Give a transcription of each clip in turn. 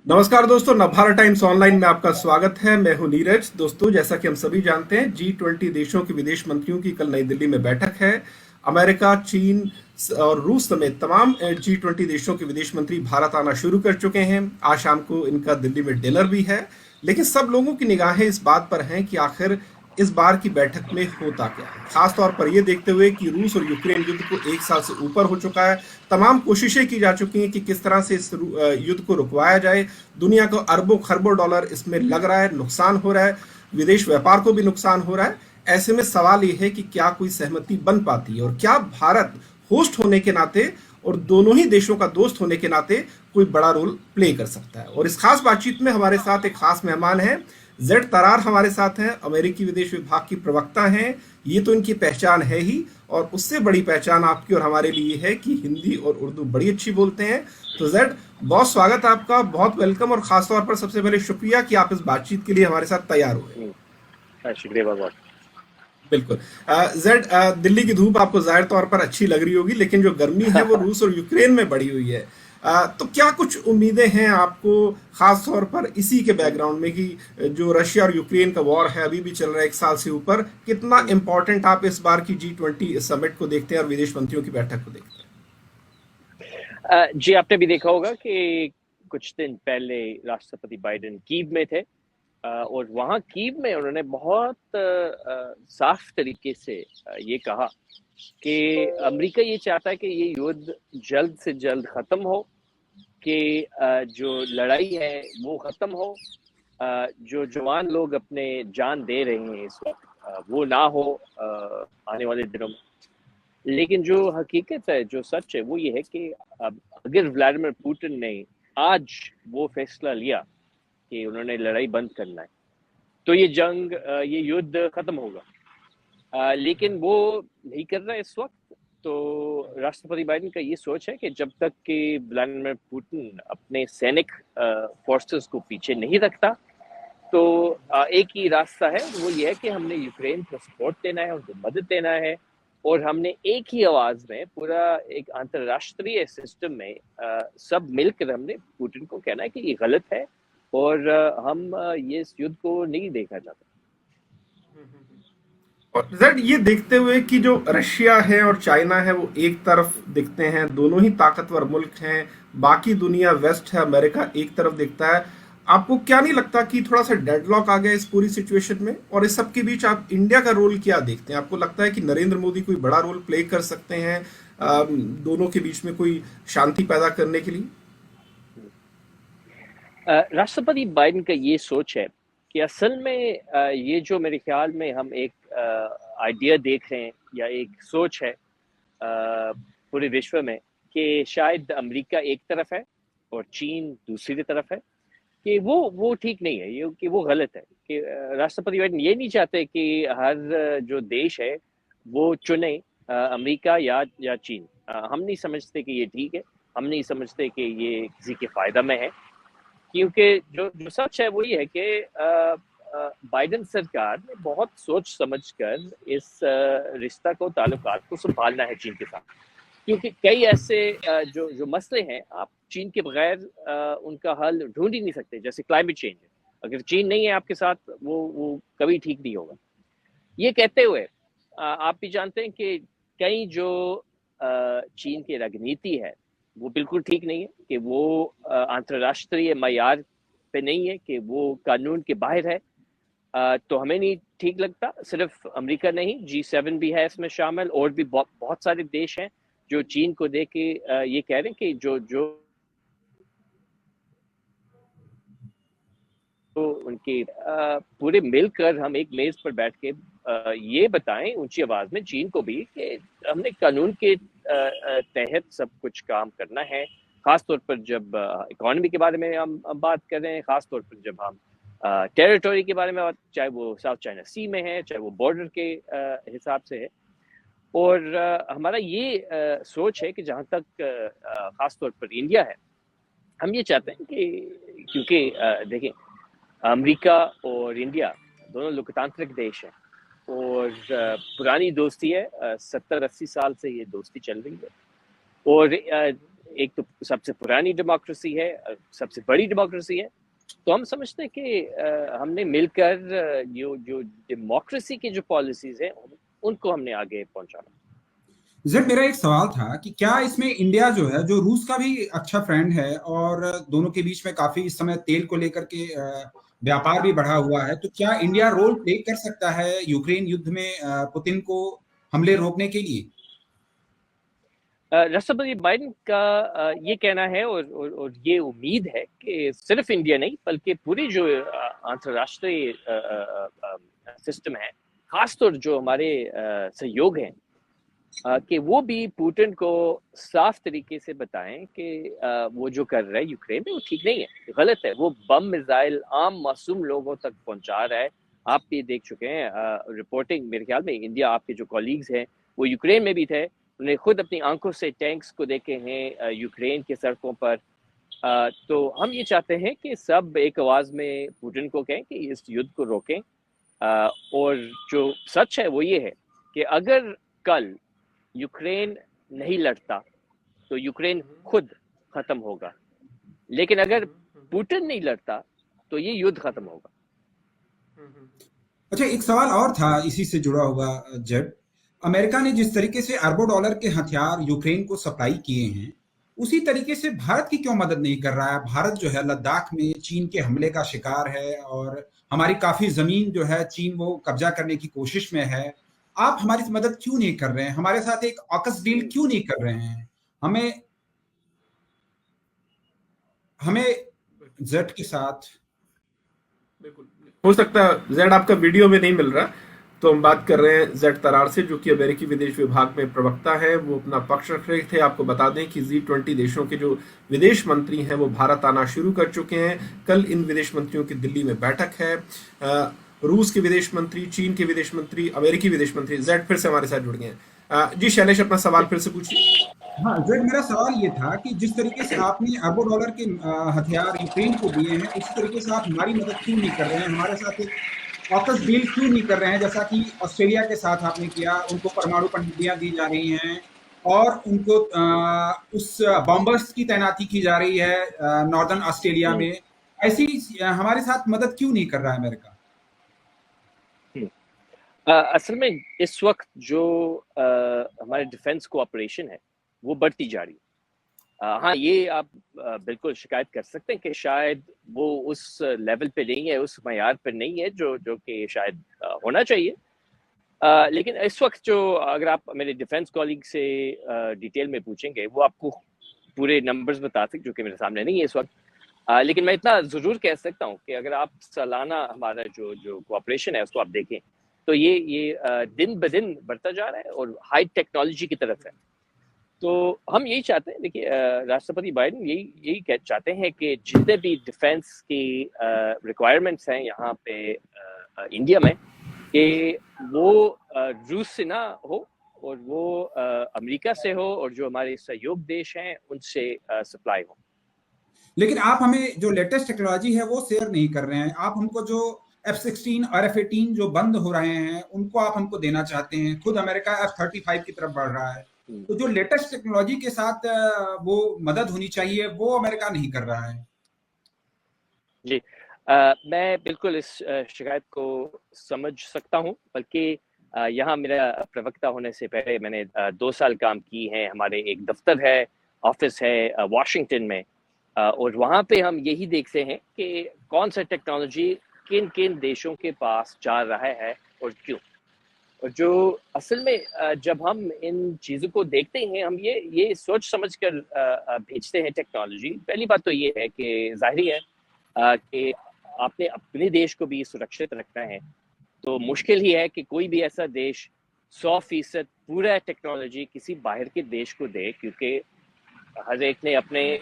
नमस्कार दोस्तों, Navbharat times online में आपका स्वागत है। मैं हूं नीरज। दोस्तों, जैसा कि हम सभी जानते हैं, G20 देशों के विदेश मंत्रियों की कल नई दिल्ली में बैठक है। अमेरिका, चीन और रूस समेत तमाम G20 देशों के विदेश मंत्री भारत आना शुरू कर चुके हैं। आज शाम को इनका दिल्ली में डिनर भी है। लेकिन सब लोगों की निगाहें इस बात पर हैं कि आखिर इस बार की बैठक में होता क्या है, खास तौर पर यह देखते हुए कि रूस और यूक्रेन युद्ध को एक साल से ऊपर हो चुका है। तमाम कोशिशें की जा चुकी हैं कि किस तरह से इस युद्ध को रुकवाया जाए। दुनिया को अरबों खरबों डॉलर इसमें लग रहा है, नुकसान हो रहा है, विदेश व्यापार को भी नुकसान हो रहा है। ऐसे में सवाल यह है कि क्या कोई सहमति बन पाती है और क्या भारत होस्ट होने के नाते और दोनों ही देशों का दोस्त होने के नाते कोई बड़ा रोल प्ले कर सकता है। और इस खास बातचीत में हमारे साथ एक खास मेहमान हैं। जेड तरार हमारे साथ हैं, अमेरिकी विदेश विभाग की प्रवक्ता हैं। ये तो इनकी पहचान है ही, और उससे बड़ी पहचान आपकी और हमारे लिए है कि हिंदी और उर्दू बड़ी अच्छी बोलते हैं। तो जेड, बहुत स्वागत है आपका, बहुत वेलकम, और खासतौर पर सबसे पहले शुक्रिया कि आप इस बातचीत के लिए हमारे साथ तैयार हुए। शुक्रिया बहुत बहुत। बिल्कुल। जेड, दिल्ली की धूप आपको जाहिर तौर पर अच्छी लग रही होगी, लेकिन जो गर्मी है वो रूस और यूक्रेन में बढ़ी हुई है। तो क्या कुछ उम्मीदें हैं आपको, खास तौर पर इसी के बैकग्राउंड में कि जो रशिया और यूक्रेन का वॉर है अभी भी चल रहा है एक साल से ऊपर, कितना इंपॉर्टेंट आप इस बार की G20 समिट को देखते हैं और विदेश मंत्रियों की बैठक को देखते हैं? जी, आपने भी देखा होगा कि कुछ दिन पहले राष्ट्रपति बाइडेन कीव में थे, और वहाँ कीव में उन्होंने बहुत साफ तरीके से ये कहा कि अमेरिका ये चाहता है कि ये युद्ध जल्द से जल्द खत्म हो, कि जो लड़ाई है वो खत्म हो, जो जवान लोग अपने जान दे रहे हैं इस वक्त, वो ना हो आने वाले दिनों में। लेकिन जो हकीकत है, जो सच है, वो ये है कि अब अगर व्लादिमीर पुतिन ने आज वो फैसला लिया कि उन्होंने लड़ाई बंद करना है, तो ये जंग, ये युद्ध खत्म होगा। लेकिन वो नहीं कर रहा है इस वक्त। तो राष्ट्रपति बाइडेन का ये सोच है कि जब तक कि व्लादिमीर पुतिन अपने सैनिक फोर्सेस को पीछे नहीं रखता, तो एक ही रास्ता है, वो ये है कि हमने यूक्रेन को सपोर्ट देना है, उनको मदद देना है, और हमने एक ही आवाज में पूरा एक अंतरराष्ट्रीय सिस्टम में सब मिलकर हमने पुतिन को कहना है कि ये गलत है, और हम ये इस युद्ध को नहीं देखना चाहते। और जेड, ये देखते हुए कि जो रशिया है और चाइना है वो एक तरफ दिखते हैं, दोनों ही ताकतवर मुल्क हैं, बाकी दुनिया वेस्ट है, अमेरिका एक तरफ दिखता है। आपको क्या नहीं लगता कि थोड़ा सा डेडलॉक आ गया इस पूरी सिचुएशन में? और इस सब के बीच आप इंडिया का रोल क्या देखते हैं? आपको लगता है कि नरेंद्र मोदी कोई बड़ा रोल प्ले कर सकते हैं दोनों के बीच में कोई शांति पैदा करने के लिए? राष्ट्रपति बाइडेन का ये सोच है कि असल में ये जो मेरे ख्याल में हम एक आइडिया देख रहे हैं, या एक सोच है पूरे विश्व में, कि शायद अमेरिका एक तरफ है और चीन दूसरी तरफ है, कि वो ठीक नहीं है, ये कि वो गलत है। कि राष्ट्रपति बाइडेन ये नहीं चाहते कि हर जो देश है वो चुने अमेरिका या चीन। हम नहीं समझते कि ये ठीक है, हम नहीं समझते कि ये किसी के फायदा में है, क्योंकि जो जो सच है वो ये है कि बाइडेन सरकार ने बहुत सोच समझकर इस रिश्ता को, ताल्लुकात को संभालना है चीन के साथ। क्योंकि कई ऐसे जो जो मसले हैं, आप चीन के बगैर उनका हल ढूंढ ही नहीं सकते। जैसे क्लाइमेट चेंज है, अगर चीन नहीं है आपके साथ, वो कभी ठीक नहीं होगा। ये कहते हुए आप भी जानते हैं कि कई जो चीन की राजनीति है वो बिल्कुल ठीक नहीं है, कि वो अंतर्राष्ट्रीय मयार पे नहीं है, कि वो कानून के बाहर है। तो हमें नहीं ठीक लगता। सिर्फ अमेरिका नहीं, G7 भी है इसमें शामिल, और भी बहुत सारे देश हैं जो चीन को देख के ये कह रहे हैं कि जो जो तो उनके पूरे मिलकर हम एक मेज पर बैठ के ये बताएं ऊंची आवाज में चीन को भी कि हमने कानून के तहत सब कुछ काम करना है। खासतौर पर जब इकोनॉमी के बारे में हम बात कर रहे हैं, खासतौर पर जब हम टेरिटोरी के बारे में, चाहे वो साउथ चाइना सी में है, चाहे वो बॉर्डर के हिसाब से है। और हमारा ये सोच है कि जहाँ तक खासतौर पर इंडिया है, हम ये चाहते हैं कि, क्योंकि देखिए, अमेरिका और इंडिया दोनों लोकतांत्रिक देश हैं, और पुरानी दोस्ती है, 70-80 साल से ये दोस्ती चल रही है। और एक तो सबसे पुरानी डेमोक्रेसी है, सबसे बड़ी डेमोक्रेसी है। तो हम समझते हैं कि हमने मिलकर जो जो डेमोक्रेसी की जो पॉलिसीज हैं उनको हमने आगे पहुंचाना। जेड, मेरा एक सवाल था कि क्या इसमें इंडिया जो है, जो रूस का भी अच्छा फ्रेंड है और दोनों के बीच में काफी इस समय तेल को लेकर के व्यापार भी बढ़ा हुआ है, तो क्या इंडिया रोल प्ले कर सकता है यूक्रेन युद्ध में पुतिन को हमले रोकने के लिए? राष्ट्रपति बाइडेन का ये कहना है और ये उम्मीद है कि सिर्फ इंडिया नहीं बल्कि पूरी जो अंतर्राष्ट्रीय सिस्टम है, खासतौर जो हमारे सहयोग हैं, कि वो भी पुतिन को साफ तरीके से बताएं कि वो जो कर रहा है यूक्रेन में वो ठीक नहीं है, गलत है। वो बम मिसाइल आम मासूम लोगों तक पहुंचा रहा है। आप भी देख चुके हैं रिपोर्टिंग, मेरे ख्याल में इंडिया, आपके जो कॉलीग्स हैं वो यूक्रेन में भी थे, उन्हें खुद अपनी आंखों से टैंक्स को देखे हैं यूक्रेन के सड़कों पर। तो हम ये चाहते हैं कि सब एक आवाज में पुतिन को कहें कि इस युद्ध को रोकें। और जो सच है वो ये है कि अगर कल यूक्रेन नहीं लड़ता तो यूक्रेन खुद खत्म होगा, लेकिन अगर पुतिन नहीं लड़ता तो ये युद्ध खत्म होगा। अच्छा, एक सवाल और था इसी से जुड़ा हुआ जेड। अमेरिका ने जिस तरीके से अरबों डॉलर के हथियार यूक्रेन को सप्लाई किए हैं, उसी तरीके से भारत की क्यों मदद नहीं कर रहा है? भारत जो है लद्दाख में चीन के हमले का शिकार है और हमारी काफी जमीन जो है चीन वो कब्जा करने की कोशिश में है। आप हमारी मदद क्यों नहीं कर रहे हैं? हमारे साथ एक ऑकस डील क्यों नहीं कर रहे हैं? हमें हमें जेड के साथ बिल्कुल हो सकता है जेड आपका वीडियो में नहीं मिल रहा, तो हम बात कर रहे हैं जेड तरार से, जो कि अमेरिकी विदेश विभाग में प्रवक्ता है। वो अपना पक्ष रख रहे थे। आपको बता दें कि G20 देशों के जो विदेश मंत्री हैं वो भारत आना शुरू कर चुके हैं। कल इन विदेश मंत्रियों की दिल्ली में बैठक है। रूस के विदेश मंत्री, चीन के विदेश मंत्री, अमेरिकी विदेश मंत्री, जेड फिर से हमारे साथ जुड़ गए हैं। जी शैलेश, अपना सवाल फिर से पूछिए। हाँ जेड, मेरा सवाल ये था कि जिस तरीके से आपने अरबों डॉलर के हथियार यूक्रेन को दिए हैं, उसी तरीके से आप हमारी मदद क्यों नहीं कर रहे हैं? हमारे साथ एक ऑकस डील क्यों नहीं कर रहे हैं, जैसा कि ऑस्ट्रेलिया के साथ आपने किया? उनको परमाणु पनडुब्बियां दी जा रही हैं और उनको उस बॉम्बर्स की तैनाती की जा रही है नॉर्दर्न ऑस्ट्रेलिया में। ऐसी हमारे साथ मदद क्यों नहीं कर रहा है अमेरिका? असल में इस वक्त जो हमारे डिफेंस कोऑपरेशन है वो बढ़ती जा रही है। हाँ, ये आप बिल्कुल शिकायत कर सकते हैं कि शायद वो उस लेवल पे नहीं है, उस मयार पर नहीं है जो जो कि शायद होना चाहिए। लेकिन इस वक्त जो, अगर आप मेरे डिफेंस कॉलीग से डिटेल में पूछेंगे, वो आपको पूरे नंबर्स बता सकते, जो कि मेरे सामने नहीं है इस वक्त। लेकिन मैं इतना ज़रूर कह सकता हूँ कि अगर आप सालाना हमारा जो जो कोऑपरेशन है उसको आप देखें तो ये दिन ब दिन बढ़ता जा रहा है और हाई टेक्नोलॉजी की तरफ है। तो हम यही चाहते हैं, देखिए राष्ट्रपति बाइडेन यही चाहते हैं कि जितने भी डिफेंस की रिक्वायरमेंट्स हैं यहाँ पे इंडिया में, कि वो रूस से ना हो और वो अमेरिका से हो और जो हमारे सहयोग देश हैं उनसे सप्लाई हो। लेकिन आप हमें जो लेटेस्ट टेक्नोलॉजी है वो शेयर नहीं कर रहे हैं। आप हमको जो F-16 और F-18 जो बंद हो रहे हैं उनको आप हमको देना चाहते हैं। खुद अमेरिका F-35 की तरफ बढ़ रहा है। तो जो लेटेस्ट टेक्नोलॉजी के साथ वो मदद होनी चाहिए वो अमेरिका नहीं कर रहा है। जी, मैं बिल्कुल इस शिकायत को समझ सकता हूँ, बल्कि यहाँ मेरा प्रवक्ता होने से पहले मैंने 2 साल काम की है। हमारे एक दफ्तर है, ऑफिस है वॉशिंगटन में, और वहाँ पे हम यही देखते हैं कि कौन सा टेक्नोलॉजी किन किन देशों के पास जा रहा है और क्यों। और जो असल में जब हम इन चीज़ों को देखते हैं, हम ये सोच समझ कर भेजते हैं टेक्नोलॉजी। पहली बात तो ये है कि ज़ाहिर है कि आपने अपने देश को भी सुरक्षित रखना है, तो मुश्किल ही है कि कोई भी ऐसा देश 100% पूरा टेक्नोलॉजी किसी बाहर के देश को दे, क्योंकि हर एक ने अपने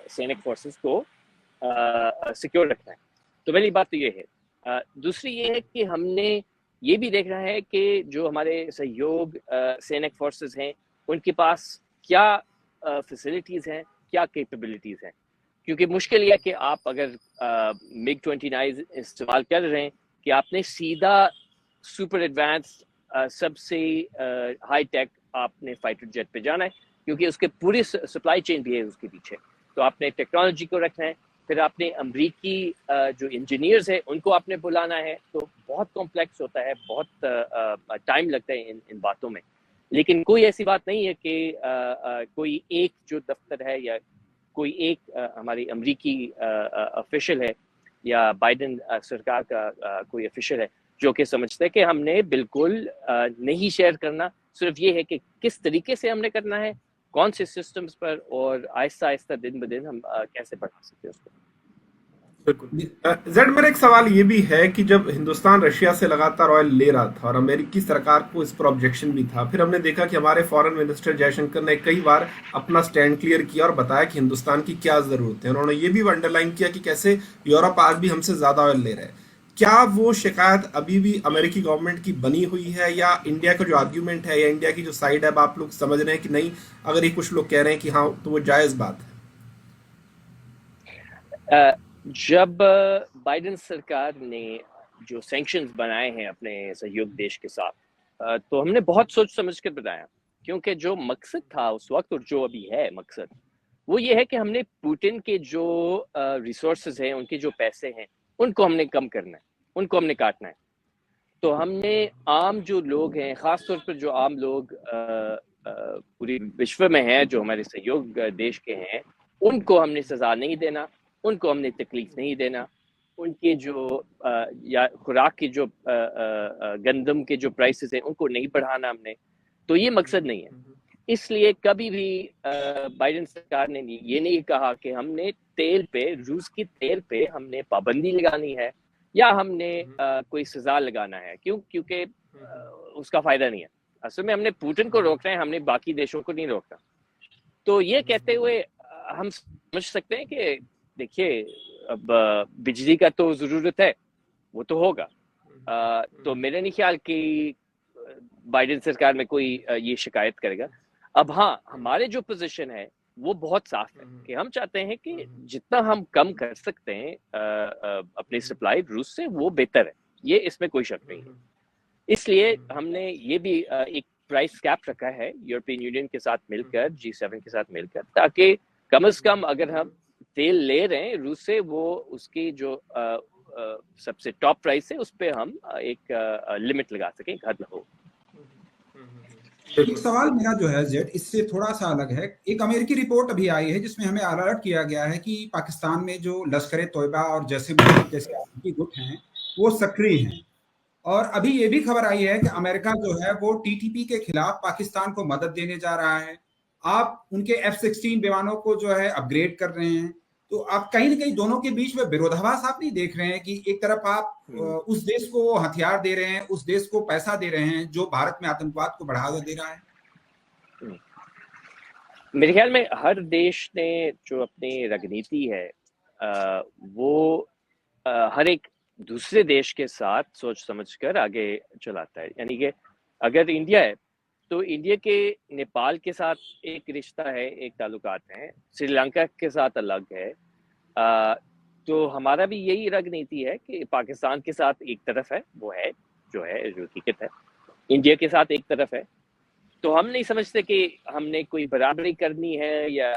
सैनिक फोर्सेस को सिक्योर रखना है। तो पहली बात तो ये है। दूसरी ये है कि हमने ये भी देखना है कि जो हमारे सहयोग सैनिक फोर्सेस हैं उनके पास क्या फैसिलिटीज़ हैं, क्या कैपेबिलिटीज़ हैं। क्योंकि मुश्किल यह है कि आप अगर MiG-29 इस्तेमाल कर रहे हैं कि आपने सीधा सुपर एडवांस सबसे हाई टेक आपने फाइटर जेट पे जाना है, क्योंकि उसके पूरी सप्लाई चेन भी है उसके पीछे। तो आपने टेक्नोलॉजी को रखना है, फिर आपने अमरीकी जो इंजीनियर्स हैं उनको आपने बुलाना है, तो बहुत कॉम्प्लेक्स होता है, बहुत टाइम लगता है इन बातों में। लेकिन कोई ऐसी बात नहीं है कि कोई एक जो दफ्तर है या कोई एक हमारी अमरीकी ऑफिशियल है या बाइडेन सरकार का कोई ऑफिशियल है जो कि समझते हैं कि हमने बिल्कुल नहीं शेयर करना, सिर्फ ये है कि किस तरीके से हमने करना है, कौन से सिस्टम्स पर, और आहिस्ता आहिस्ता दिन ब दिन हम कैसे बढ़ा सकते हैं उसको। बिल्कुल। जेड, मेरा एक सवाल ये भी है कि जब हिंदुस्तान रशिया से लगातार ऑयल ले रहा था और अमेरिकी सरकार को इस पर ऑब्जेक्शन भी था, फिर हमने देखा कि हमारे फॉरेन मिनिस्टर जयशंकर ने कई बार अपना स्टैंड क्लियर किया और बताया कि हिंदुस्तान की क्या जरूरत है। उन्होंने ये भी अंडरलाइन किया कि कैसे यूरोप आज भी हमसे ज्यादा ऑयल ले रहा है। क्या वो शिकायत अभी भी अमेरिकी गवर्नमेंट की बनी हुई है, या इंडिया का जो आर्ग्यूमेंट है या इंडिया की जो साइड है, अब आप लोग समझ रहे हैं कि नहीं, अगर ये कुछ लोग कह रहे हैं कि हाँ तो वो जायज बात है? जब बाइडेन सरकार ने जो सैंक्शंस बनाए हैं अपने सहयोग देश के साथ, तो हमने बहुत सोच समझ कर बनाया, क्योंकि जो मकसद था उस वक्त और जो अभी है मकसद, वो ये है कि हमने पुतिन के जो रिसोर्सेज हैं, उनके जो पैसे हैं, उनको हमने कम करना है, उनको हमने काटना है। तो हमने आम जो लोग हैं, खास तौर पर जो आम लोग पूरी विश्व में हैं, जो हमारे सहयोग देश के हैं, उनको हमने सजा नहीं देना, उनको हमने तकलीफ नहीं देना, उनके जो या खुराक की जो गंदम के जो प्राइसेस हैं उनको नहीं बढ़ाना हमने। तो ये मकसद नहीं है। इसलिए कभी भी बाइडेन सरकार ने ये नहीं कहा कि हमने तेल पे, रूस की तेल पे हमने पाबंदी लगानी है या हमने कोई सजा लगाना है। क्योंकि उसका फायदा नहीं है। असल में हमने पुतिन को रोकना है, हमने बाकी देशों को नहीं रोकना। तो ये कहते हुए हम समझ सकते हैं कि देखिए, अब बिजली का तो जरूरत है, वो तो होगा। तो मेरा नहीं ख्याल कि बाइडेन सरकार में कोई ये शिकायत करेगा। अब हाँ, हमारे जो पोजीशन है वो बहुत साफ है कि हम चाहते हैं कि जितना हम कम कर सकते हैं अपनी सप्लाई रूस से, वो बेहतर है। ये इसमें कोई शक नहीं है। इसलिए हमने ये भी एक प्राइस कैप रखा है यूरोपियन यूनियन के साथ मिलकर, G7 के साथ मिलकर, ताकि कम से कम अगर हम तेल ले रहे हैं रूस से, वो उसकी जो सबसे टॉप प्राइस है उस पर हम एक लिमिट लगा सकें, हद हो। एक सवाल मेरा जो है जेड, इससे थोड़ा सा अलग है। एक अमेरिकी रिपोर्ट अभी आई है जिसमें हमें अलर्ट किया गया है कि पाकिस्तान में जो लश्कर तोयबा और जैसे जैसे आतंकी गुट हैं वो सक्रिय हैं। और अभी ये भी खबर आई है कि अमेरिका जो है वो टीटीपी के खिलाफ पाकिस्तान को मदद देने जा रहा है। आप उनके F-16 विमानों को जो है अपग्रेड कर रहे हैं। तो आप कहीं ना कहीं दोनों के बीच में विरोधाभास आप नहीं देख रहे हैं कि एक तरफ आप उस देश को हथियार दे रहे हैं, उस देश को पैसा दे रहे हैं जो भारत में आतंकवाद को बढ़ावा दे रहा है? मेरे ख्याल में हर देश ने जो अपनी रणनीति है वो हर एक दूसरे देश के साथ सोच समझकर आगे चलाता है। यानी कि अगर इंडिया है तो इंडिया के नेपाल के साथ एक रिश्ता है, एक ताल्लुकात हैं, श्रीलंका के साथ अलग है। तो हमारा भी यही रणनीति है कि पाकिस्तान के साथ एक तरफ है, वो है जो हकीकत है, इंडिया के साथ एक तरफ है। तो हम नहीं समझते कि हमने कोई बराबरी करनी है, या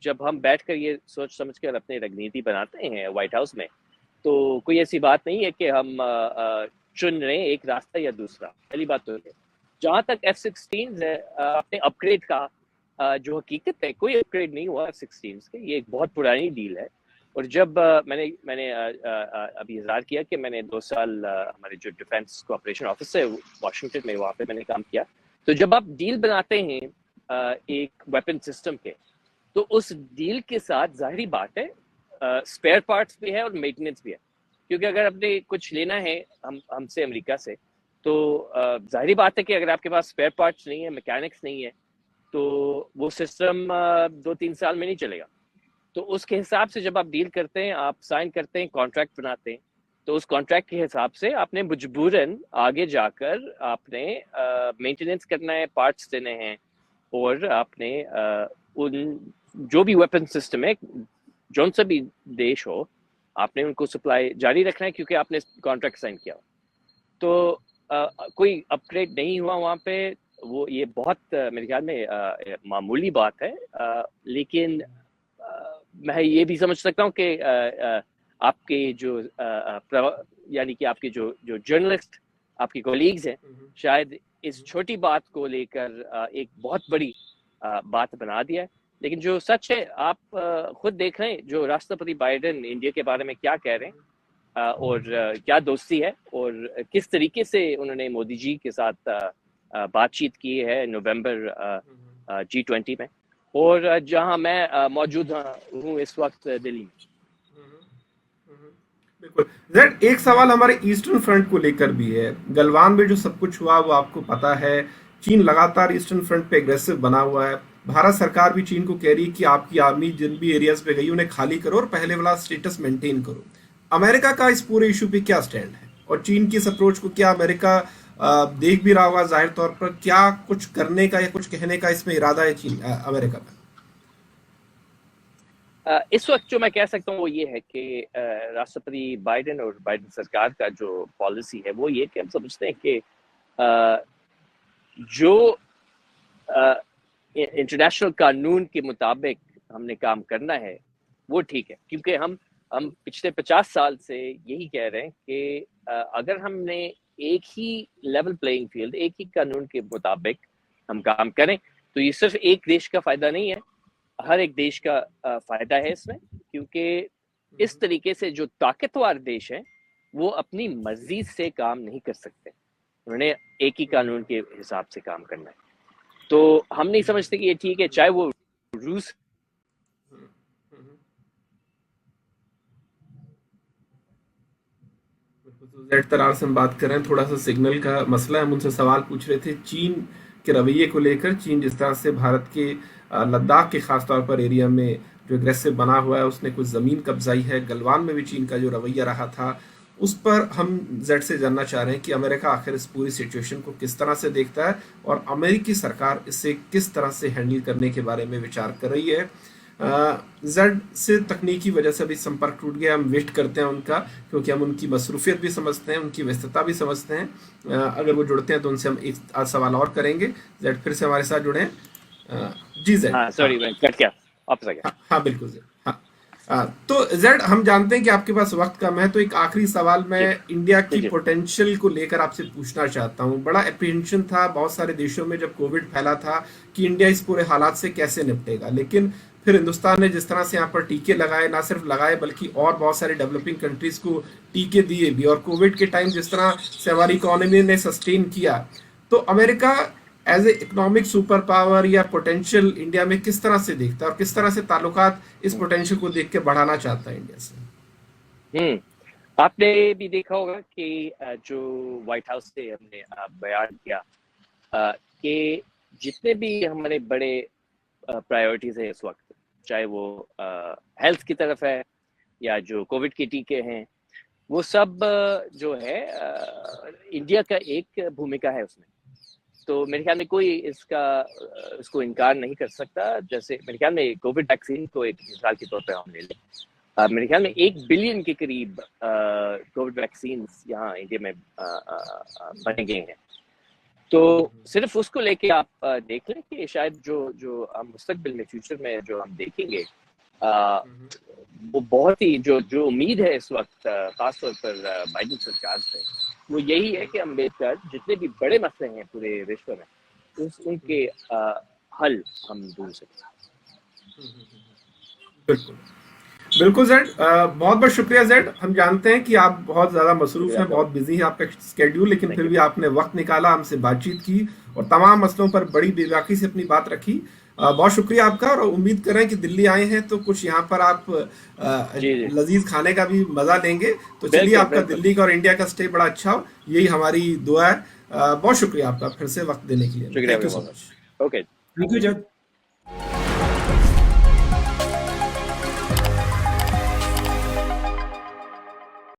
जब हम बैठकर ये सोच समझकर अपनी रणनीति बनाते हैं व्हाइट हाउस में, तो कोई ऐसी बात नहीं है कि हम चुन रहे हैं एक रास्ता या दूसरा। पहली बात तो है। जहाँ तक F-16 है, अपने अपग्रेड का जो हकीकत है, कोई अपग्रेड नहीं हुआ F-16 के। ये एक बहुत पुरानी डील है। और जब मैंने अभी इजहार किया कि मैंने 2 साल हमारे जो डिफेंस कोऑपरेशन ऑफिस है वाशिंगटन में, वहाँ पे मैंने काम किया। तो जब आप डील बनाते हैं एक वेपन सिस्टम के, तो उस डील के साथ जाहिर बात है स्पेयर पार्ट्स भी है और मेंटेनेंस भी है। क्योंकि अगर आपने कुछ लेना है हमसे अमेरिका से, तो जाहिर बात है कि अगर आपके पास स्पेयर पार्ट्स नहीं है, मैकेनिक्स नहीं है, तो वो सिस्टम 2-3 साल में नहीं चलेगा। तो उसके हिसाब से जब आप डील करते हैं, आप साइन करते हैं, कॉन्ट्रैक्ट बनाते हैं, तो उस कॉन्ट्रैक्ट के हिसाब से आपने मजबूरन आगे जाकर आपने मेंटेनेंस करना है, पार्ट्स देने हैं, और आपने उन जो भी वेपन सिस्टम है, जौन सा भी देश हो, आपने उनको सप्लाई जारी रखना है, क्योंकि आपने कॉन्ट्रैक्ट साइन किया। तो कोई अपग्रेड नहीं हुआ वहाँ पे। वो ये बहुत मेरे ख्याल में मामूली बात है, लेकिन मैं ये भी समझ सकता हूँ कि आपके जो यानी कि आपके जो जो जर्नलिस्ट आपके कोलीग्स हैं, शायद इस छोटी बात को लेकर एक बहुत बड़ी बात बना दिया है। लेकिन जो सच है, आप खुद देख रहे हैं जो राष्ट्रपति बाइडेन इंडिया के बारे में क्या कह रहे हैं, और क्या दोस्ती है, और किस तरीके से उन्होंने मोदी जी के साथ बातचीत की है नवंबर G20 में, और जहां मैं मौजूद हूँ इस वक्त दिल्ली में। बिल्कुल जेड, एक सवाल हमारे ईस्टर्न फ्रंट को लेकर भी है। गलवान में जो सब कुछ हुआ वो आपको पता है। चीन लगातार ईस्टर्न फ्रंट पे एग्रेसिव बना हुआ है। भारत सरकार भी चीन को कह रही है कि आपकी आर्मी जिन भी एरियाज पे गई उन्हें खाली करो और पहले वाला स्टेटस मेंटेन करो। अमेरिका का इस पूरे इशू पे क्या स्टैंड है, और चीन की इस अप्रोच को क्या अमेरिका देख भी रहा होगा जाहिर तौर पर? क्या कुछ करने का या कुछ कहने का इसमें इरादा है चीन अमेरिका का? इस वक्त जो मैं कह सकता हूँ वो ये है कि राष्ट्रपति बाइडेन और बाइडेन सरकार का जो पॉलिसी है वो ये कि हम समझते हैं कि जो इंटरनेशनल कानून के मुताबिक हमने काम करना है वो ठीक है, क्योंकि हम पिछले 50 साल से यही कह रहे हैं कि अगर हमने एक ही लेवल प्लेइंग फील्ड, एक ही कानून के मुताबिक हम काम करें तो ये सिर्फ एक देश का फायदा नहीं है, हर एक देश का फायदा है इसमें। क्योंकि इस तरीके से जो ताकतवर देश हैं वो अपनी मर्जी से काम नहीं कर सकते, उन्होंने एक ही कानून के हिसाब से काम करना है। तो हम नहीं समझते कि ये ठीक है, चाहे वो रूस जेड तरार से हम बात कर रहे हैं। थोड़ा सा सिग्नल का मसला है, हम उनसे सवाल पूछ रहे थे चीन के रवैये को लेकर। चीन जिस तरह से भारत के लद्दाख के खासतौर पर एरिया में जो एग्रेसिव बना हुआ है, उसने कुछ ज़मीन कब्जाई है। गलवान में भी चीन का जो रवैया रहा था उस पर हम जेड से जानना चाह रहे हैं कि अमेरिका आखिर इस पूरी सिचुएशन को किस तरह से देखता है और अमेरिकी सरकार इसे किस तरह से हैंडल करने के बारे में विचार कर रही है। जेड से तकनीकी वजह से अभी संपर्क टूट गया, हम वेट करते हैं उनका, क्योंकि हम उनकी मसरूफियत भी समझते हैं, उनकी व्यस्तता भी समझते हैं। अगर वो जुड़ते हैं तो उनसे हम एक सवाल और करेंगे। जेड फिर से हमारे साथ जुड़े हैं। जी जेड। सॉरी मैं कट गया, वापस आ गया। हाँ बिल्कुल जेड। तो जेड, हम जानते हैं कि आपके पास वक्त कम है, तो एक आखिरी सवाल मैं इंडिया की पोटेंशियल को लेकर आपसे पूछना चाहता हूँ। बड़ा एप्रीहेंशन था बहुत सारे देशों में जब कोविड फैला था कि इंडिया इस पूरे हालात से कैसे निपटेगा, लेकिन फिर हिंदुस्तान ने जिस तरह से यहाँ पर टीके लगाए, ना सिर्फ लगाए बल्कि और बहुत सारे डेवलपिंग कंट्रीज को टीके दिए भी, और कोविड के टाइम जिस तरह से हमारी इकोनॉमी ने सस्टेन किया, तो America as a economic super power या पोटेंशियल इंडिया में किस तरह से देखता है और किस तरह से ताल्लुकात इस पोटेंशियल को देख के बढ़ाना चाहता है इंडिया से? आपने भी देखा होगा कि जो व्हाइट हाउस से हमने बयान किया कि जितने भी हमारे बड़े प्रायोरिटीज है इस वक्त, चाहे वो हेल्थ की तरफ है या जो कोविड के टीके हैं, वो सब जो है इंडिया का एक भूमिका है उसमें। तो मेरे ख्याल में कोई इसको इनकार नहीं कर सकता। जैसे मेरे ख्याल में कोविड वैक्सीन को एक मिसाल के तौर पर हम ले लें, मेरे ख्याल में 1 बिलियन के करीब कोविड वैक्सीन यहाँ इंडिया में बने गए हैं। तो सिर्फ उसको लेके आप देख लें कि शायद जो हम मुस्तकबिल में फ्यूचर में जो हम देखेंगे वो बहुत ही जो उम्मीद है इस वक्त खासतौर पर बाइडेन सरकार से, वो यही है कि हम मिलकर जितने भी बड़े मसले हैं पूरे विश्व में उनके हल हम ढूंढ सकते। बिल्कुल बिल्कुल जेड, बहुत बहुत शुक्रिया जेड। हम जानते हैं कि आप बहुत ज़्यादा मसरूफ हैं, बहुत बिजी है आपका स्केड्यूल, लेकिन फिर भी आपने वक्त निकाला, हमसे बातचीत की और तमाम मसलों पर बड़ी बेबाकी से अपनी बात रखी। बहुत शुक्रिया आपका, और उम्मीद कर रहे हैं कि दिल्ली आए हैं तो कुछ यहाँ पर आप लजीज खाने का भी मजा लेंगे। तो चलिए, आपका दिल्ली का और इंडिया का स्टे बड़ा अच्छा हो, यही हमारी दुआ है। बहुत शुक्रिया आपका फिर से वक्त देने के लिए। Thank you so much. Okay, thank you जब।